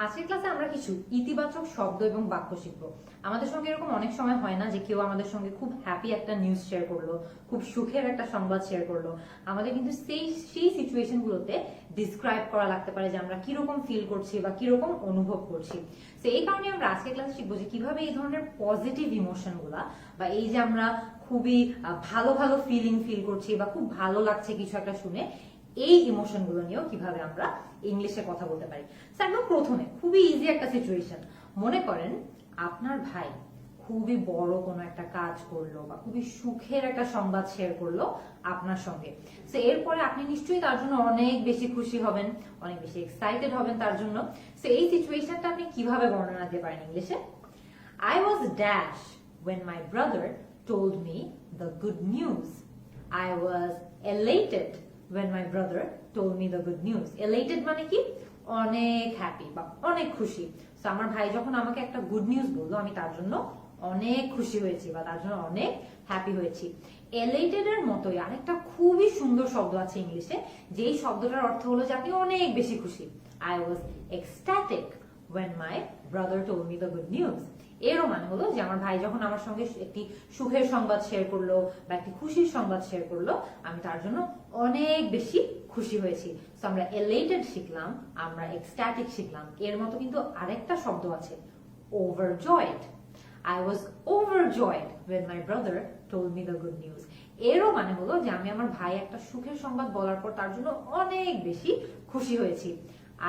আজকের ক্লাসে আমরা কিছু ইতিবাচক শব্দ এবং বাক্য শিখবো। আমাদের সঙ্গে এরকম অনেক সময় হয় না যে কেউ আমাদের সঙ্গে খুব হ্যাপি একটা নিউজ শেয়ার করলো, খুব সুখের একটা সংবাদ শেয়ার করলো। আমাদের কিন্তু সেই সিচুয়েশন গুলোতে ডিসক্রাইব করা লাগতে পারে যে আমরা কিরকম ফিল করছি বা কিরকম অনুভব করছি। তো এই কারণে আমরা আজকের ক্লাসে শিখবো যে কিভাবে এই ধরনের পজিটিভ ইমোশন গুলা বা এই যে আমরা খুবই ভালো ভালো ফিল করছি বা খুব ভালো লাগছে কিছু একটা শুনে, এই ইমোশন গুলো নিয়েও কিভাবে আমরা ইংলিশে কথা বলতে পারি। একদম প্রথমে খুবই ইজি একটা সিচুয়েশন, মনে করেন আপনার ভাই খুবই বড় কোনো একটা কাজ করলো বা খুবই সুখের একটা সংবাদ শেয়ার করলো আপনার সঙ্গে। তো এরপরে আপনি নিশ্চয়ই তার জন্য অনেক বেশি খুশি হবেন, অনেক বেশি এক্সাইটেড হবেন তার জন্য। তো এই সিচুয়েশনটা আপনি কিভাবে বর্ণনা দিতে পারেন ইংলিশে? I was dash when my brother told me the good news. I was elated when my brother told me the good news. Elated মানে কি? অনেক হ্যাপি বা অনেক খুশি। তো আমার ভাই যখন আমাকে একটা গুড নিউজ বললো, আমি তার জন্য অনেক খুশি হয়েছি বা তার জন্য অনেক হ্যাপি হয়েছি। এলাইটেড এর মতোই আরেকটা খুবই সুন্দর শব্দ আছে ইংলিশে, যেই শব্দটার অর্থ হলো যে আপনি অনেক বেশি খুশি। I was ecstatic when my brother told me the good news. এরও মানে হলো যে আমার ভাই যখন আমার সঙ্গে একটি সুখের সংবাদ শেয়ার করলো বা একটি খুশির সংবাদ শেয়ার করলো, আমি তার জন্য অনেক বেশি খুশি হয়েছি। তো আমরা এলাইটেড শিখলাম, আমরা এক্সট্যাটিক শিখলাম। এর মতো কিন্তু আরেকটা শব্দ আছে, overjoyed. I was overjoyed when my brother told me the good news. এরও মানে হলো যে আমি আমার ভাই একটা সুখের সংবাদ বলার পর তার জন্য অনেক বেশি খুশি হয়েছি।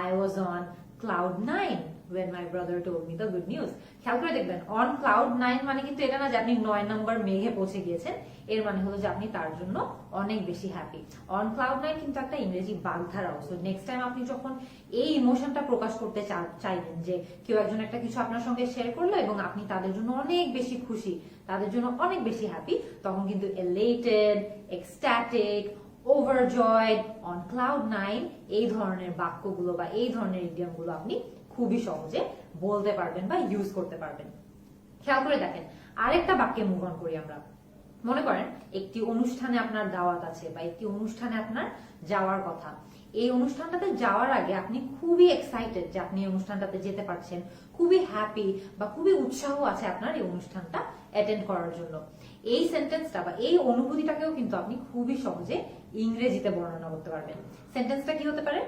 I was on cloud 9 when my brother told me the good news. খেয়াল করে দেখবেন, on cloud 9 মানে কিন্তু এটা না যে আপনি 9 নম্বর মেঘে পৌঁছে গিয়েছেন। এর মানে হলো যে আপনি তার জন্য অনেক বেশি হ্যাপি। on cloud 9 কিন্তু একটা ইংরেজি বাগধারাও। সো নেক্সট টাইম আপনি যখন এই ইমোশনটা প্রকাশ করতে চাইবেন যে কেউ একজন একটা কিছু আপনার সঙ্গে শেয়ার করলো এবং আপনি তাদের জন্য অনেক বেশি খুশি, তাদের জন্য অনেক বেশি হ্যাপি, তখন কিন্তু elated, ecstatic, overjoyed, on cloud 9 এই ধরনের বাক্যগুলো বা এই ধরনের ইডিয়মগুলো আপনি খুবই সহজে বলতে পারবেন বা ইউজ করতে পারবেন। খেয়াল করে দেখেন, আরেকটা বাক্যে মুভ অন করি আমরা। মনে করেন একটি অনুষ্ঠানে আপনার দাওয়াত আছে বা একটি অনুষ্ঠানে আপনার যাওয়ার কথা। এই অনুষ্ঠানটাতে যাওয়ার আগে আপনি খুবই এক্সাইটেড যে আপনি এই অনুষ্ঠানটাতে যেতে পারছেন, খুবই হ্যাপি বা খুবই উৎসাহ আছে আপনার এই অনুষ্ঠানটা অ্যাটেন্ড করার জন্য। এই সেন্টেন্সটা বা এই অনুভূতিটাকেও কিন্তু আপনি খুবই সহজে ইংরেজিতে বর্ণনা করতে পারবেন। সেন্টেন্সটা কি হতে পারে?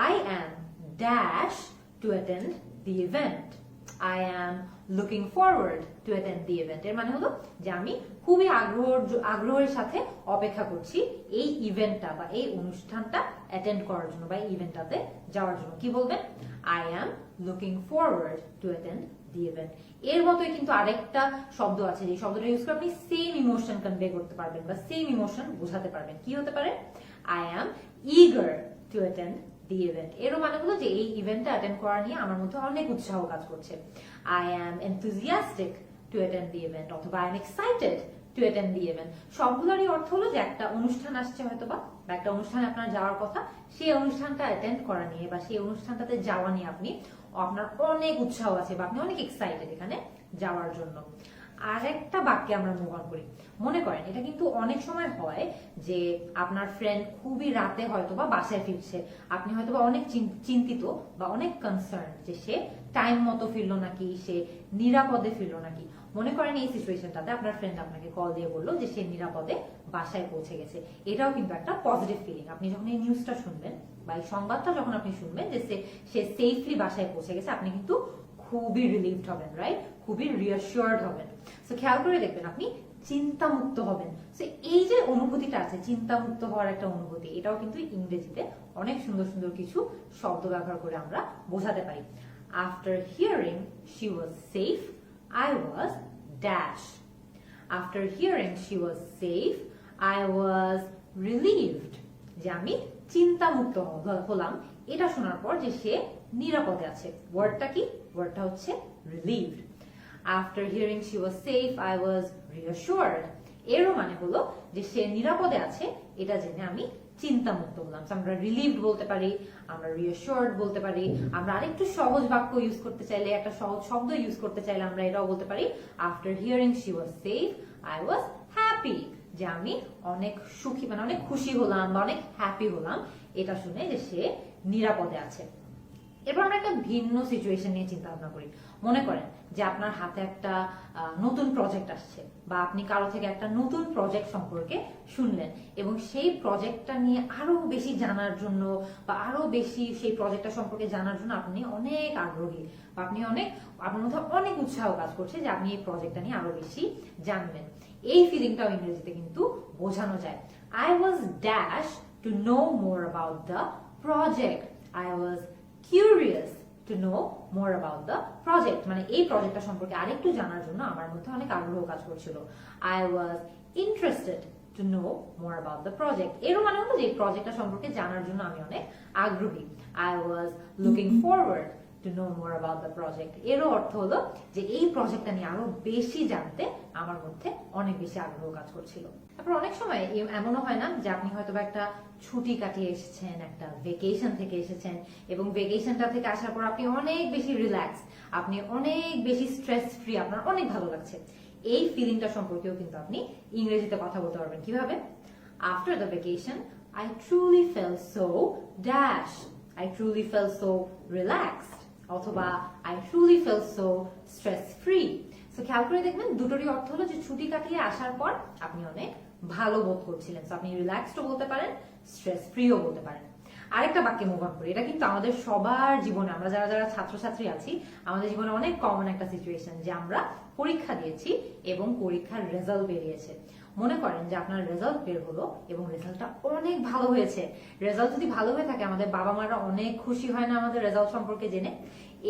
I am dash to attend the event. I am looking forward to attend the event. এর মানে হলো যে আমি খুবই আগ্রহের সাথে অপেক্ষা করছি এই ইভেন্টটা বা এই অনুষ্ঠানটা অ্যাটেন্ড করার জন্য বা ইভেন্টটাতে যাওয়ার জন্য। কি বলবেন? I am looking forward to attend the event. এর মতোই কিন্তু আরেকটা শব্দ আছে, যে শব্দটা ইউজ করে আপনি সেম ইমোশন কনভে করতে পারবেন বা সেম ইমোশন বোঝাতে পারবেন। কি হতে পারে? I am eager to attend the event. এরও মানে হলো যে এই ইভেন্টটা অ্যাটেন্ড করা নিয়ে আমার মধ্যে অনেক উৎসাহ কাজ করছে। I am enthusiastic to attend the event অথবা I am excited to attend the event. সবগুলোরই অর্থ হলো যে একটা অনুষ্ঠান আসছে হয়তো বা একটা অনুষ্ঠানে আপনার যাওয়ার কথা, সেই অনুষ্ঠানটা অ্যাটেন্ড করা নিয়ে বা সেই অনুষ্ঠানটাতে যাওয়া নিয়ে আপনার অনেক উৎসাহ আছে বা আপনি অনেক এক্সাইটেড এখানে যাওয়ার জন্য। আরেকটা বাক্যে আমরা মুভ অন করি। মনে করেন এটা কিন্তু অনেক সময় হয় যে আপনার ফ্রেন্ড খুবই রাতে হয়তো বা বাসায় ফিরছে, আপনি হয়তো বা অনেক চিন্তিত বা অনেক কনসার্ন যে সে টাইম মতো ফিরলো নাকি, সে নিরাপদে ফিরলো নাকি। মনে করেন এই সিচুয়েশনটাতে আপনার ফ্রেন্ড আপনাকে কল দিয়ে বললো যে সে নিরাপদে বাসায় পৌঁছে গেছে। এটাও কিন্তু একটা পজিটিভ ফিলিং। আপনি যখন এই নিউজটা শুনবেন বা এই সংবাদটা যখন আপনি শুনবেন যে সে সেফলি বাসায় পৌঁছে গেছে, আপনি কিন্তু খুবই রিলিভড হবেন, রাইট? খুবই রিঅ্যাসিওরড হবেন। সো খেয়াল করে দেখবেন আপনি চিন্তামুক্ত হবেন। সো এই যে অনুভূতিটা আছে, চিন্তামুক্ত হওয়ার একটা অনুভূতি, এটাও কিন্তু ইংরেজিতে অনেক সুন্দর সুন্দর কিছু শব্দ ব্যবহার করে আমরা বোঝাতে পারি। After hearing she was safe, I was dash. After hearing she was safe, I was relieved. যে আমি চিন্তামুক্ত হলাম এটা শোনার পর যে সে নিরাপদে আছে। ওয়ার্ডটা কি? ওয়ার্ডটা হচ্ছে relieved. After hearing she was safe, I was reassured. এরও মানে হলো যে সে নিরাপদে আছে এটা জেনে আমি চিন্তামুক্ত হলাম। আমরা রিলিভড বলতে পারি, আমরা রিঅ্যাসিওরড বলতে পারি, আমরা আরেকটু সহজ বাক্য ইউজ করতে চাইলে, একটা সহজ শব্দ ইউজ করতে চাইলে আমরা এটাও বলতে পারি after hearing she was safe I was happy. যে আমি অনেক সুখী অনেক খুশি হলাম বা অনেক হ্যাপি হলাম এটা শুনে যে সে নিরাপদে আছে। এরপর আমরা একটা ভিন্ন সিচুয়েশন নিয়ে চিন্তা ভাবনা করি। মনে করেন যে আপনার হাতে একটা নতুন প্রজেক্ট আসছে, বা আপনি কারো থেকে একটা নতুন প্রজেক্ট সম্পর্কে শুনলেন এবং সেই প্রজেক্টটা নিয়ে আরো বেশি জানার জন্য বা আরো বেশি সেই প্রজেক্টটা সম্পর্কে জানার জন্য আপনি অনেক আগ্রহী, বা আপনি আপনার মধ্যে অনেক উৎসাহ কাজ করছে যে আপনি এই প্রজেক্টটা নিয়ে আরো বেশি জানবেন। এই ফিলিংটাও ইংরেজিতে কিন্তু বোঝানো যায়। I was dash to know more about the project. I was curious to know more about the project. মানে এই প্রজেক্টটা সম্পর্কে আরেকটু জানার জন্য আমার মধ্যে অনেক আগ্রহ কাজ করছিল। I was interested to know more about the project. এরও মানে হলো যে এই প্রজেক্টটা সম্পর্কে জানার জন্য আমি অনেক আগ্রহী। I was looking forward to know more about the project. এরও অর্থ হলো যে এই প্রজেক্টটা নিয়ে আরো বেশি জানতে আমার মধ্যে অনেক বেশি আগ্রহ কাজ করছিল। তারপর অনেক সময় এমনও হয় না যে আপনি হয়তো একটা ছুটি কাটিয়ে এসেছেন, একটা ভেকেশন থেকে এসেছেন, এবং ভেকেশনটা থেকে আসার পর আপনি অনেক বেশি রিল্যাক্স, আপনি অনেক বেশি স্ট্রেস ফ্রি, আপনার অনেক ভালো লাগছে। এই ফিলিংটা সম্পর্কেও কিন্তু আপনি ইংরেজিতে কথা বলতে পারবেন। কিভাবে? After the vacation, I truly felt so dash. I truly felt so relaxed. অথবা I truly felt so stress free. So খেয়াল করে দেখবেন দুটোরই অর্থ হলো যে ছুটি কাটিয়ে আসার পর আপনি অনেক ভালো বোধ করছিলেন। সো আপনি রিল্যাক্সডও বলতে পারেন, স্ট্রেস ফ্রিও বলতে পারেন। আরেকটা বাক্যে মুভ অন করি। এটা কিন্তু আমাদের সবার জীবনে, আমরা যারা যারা ছাত্রছাত্রী আছি, আমাদের জীবনে অনেক কমন একটা সিচুয়েশন যে আমরা পরীক্ষা দিয়েছি এবং পরীক্ষার রেজাল্ট বেরিয়েছে। মনে করেন যে আপনার রেজাল্ট বের হলো এবং রেজাল্টটা অনেক ভালো হয়েছে। রেজাল্ট যদি ভালো হয়ে থাকে আমাদের বাবা মারা অনেক খুশি হয় না আমাদের রেজাল্ট সম্পর্কে জেনে?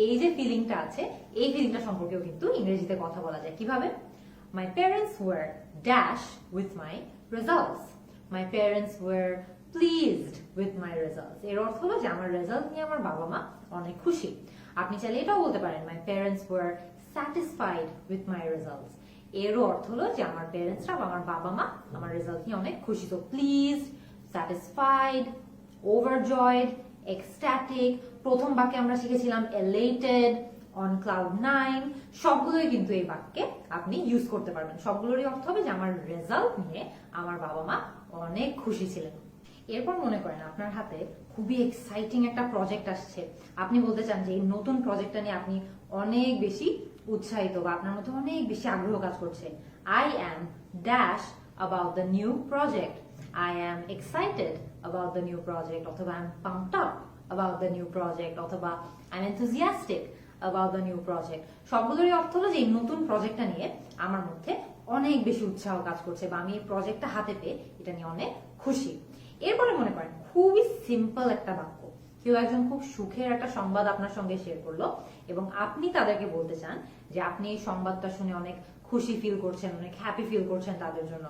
এই যে ফিলিংটা আছে, এই ফিলিংটা সম্পর্কেও কিন্তু ইংরেজিতে কথা বলা যায়। কিভাবে? My parents were dash with my results. My parents were pleased with my results. এর অর্থ হলো যে আমার রেজাল্ট নিয়ে আমার বাবা মা অনেক খুশি। আপনি চাইলে এটাও বলতে পারেন my parents were satisfied with my results. এরও অর্থ হলো যে আমার প্যারেন্টসরা বা আমার বাবা মা আমার রেজাল্ট নিয়ে অনেক খুশি। তো প্লিজড, স্যাটিসফাইড, ওভারজয়েড, এক্সট্যাটিক, প্রথম বাক্যে আমরা শিখেছিলাম এলেটেড, অন ক্লাউড 9, সবগুলোই কিন্তু এই বাক্যে আপনি ইউজ করতে পারবেন। সবগুলোরই অর্থ হবে যে আমার রেজাল্ট নিয়ে আমার বাবা মা অনেক খুশি ছিলেন। এরপর মনে করেন আপনার হাতে খুবই এক্সাইটিং একটা প্রজেক্ট আসছে, আপনি বলতে চান যে এই নতুন প্রজেক্টটা নিয়ে আপনি অনেক বেশি উৎসাহিত বা আপনার মধ্যে অনেক বেশি আগ্রহ কাজ করছে। I am dash about the new project. I am excited about the new project. অথবা I'm pumped up about the new project. অথবা I'm enthusiastic about the new project. সবগুলোরই অর্থ হলো যে এই নতুন প্রজেক্টটা নিয়ে আমার মধ্যে অনেক বেশি উৎসাহ কাজ করছে বা আমি এই প্রজেক্টটা হাতে পেয়ে এটা নিয়ে অনেক খুশি। এরপরে মনে করেন খুবই সিম্পল একটা বাক্য, কেউ একজন খুব সুখের একটা সংবাদ আপনার সঙ্গে শেয়ার করলো এবং আপনি তাদেরকে বলতে চান যে আপনি এই সংবাদটা শুনে অনেক খুশি ফিল করছেন, অনেক হ্যাপি ফিল করছেন তাদের জন্য।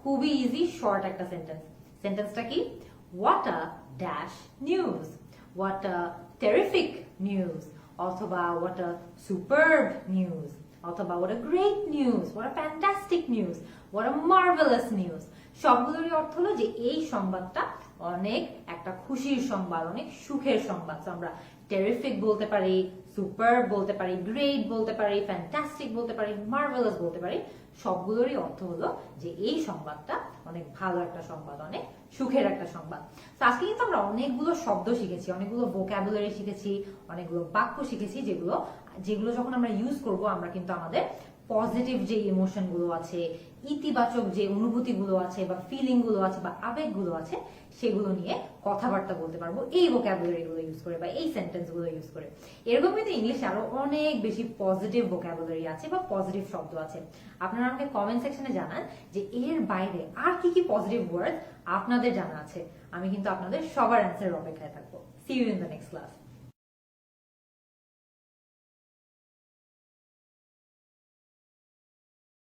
খুবই ইজি শর্ট একটা সেন্টেন্স। সেন্টেন্সটা কি? What a dash news, what a terrific news, অথবা হোয়াট আ সুপারব নিউজ, অথবা what a great news, what a fantastic news, what a marvellous news. সবগুলোরই অর্থ হলো যে এই সংবাদটা অনেক একটা খুশির সংবাদ, অনেক সুখের সংবাদ। আমরা টেরিফিক বলতে পারি, সুপার বলতে পারি, গ্রেট বলতে পারি, ফ্যান্টাস্টিক বলতে পারি, মার্ভেলাস বলতে পারি। সবগুলোরই অর্থ হলো যে এই সংবাদটা অনেক ভালো একটা সংবাদ, অনেক সুখের একটা সংবাদ। তো আজকে কিন্তু আমরা অনেকগুলো শব্দ শিখেছি, অনেকগুলো ভোকাবুলারি শিখেছি, অনেকগুলো বাক্য শিখেছি, যেগুলো যখন আমরা ইউজ করব আমরা কিন্তু আমাদের পজিটিভ যে ইমোশন গুলো আছে, ইতিবাচক যে অনুভূতি গুলো আছে বা ফিলিং গুলো আছে বা আবেগ গুলো আছে, সেগুলো নিয়ে কথাবার্তা বলতে পারবো এই ভোকাবুলারি গুলো ইউজ করে বা এই সেন্টেন্স গুলো ইউজ করে। এরকম কিন্তু ইংলিশে আরো অনেক বেশি পজিটিভ ভোকাবুলারি আছে বা পজিটিভ শব্দ আছে। আপনারা আমাকে কমেন্ট সেকশনে জানান যে এর বাইরে আর কি কি পজিটিভ ওয়ার্ড আপনাদের জানা আছে। আমি কিন্তু আপনাদের সবার অ্যান্সারের অপেক্ষায় থাকবো। See you in the next class.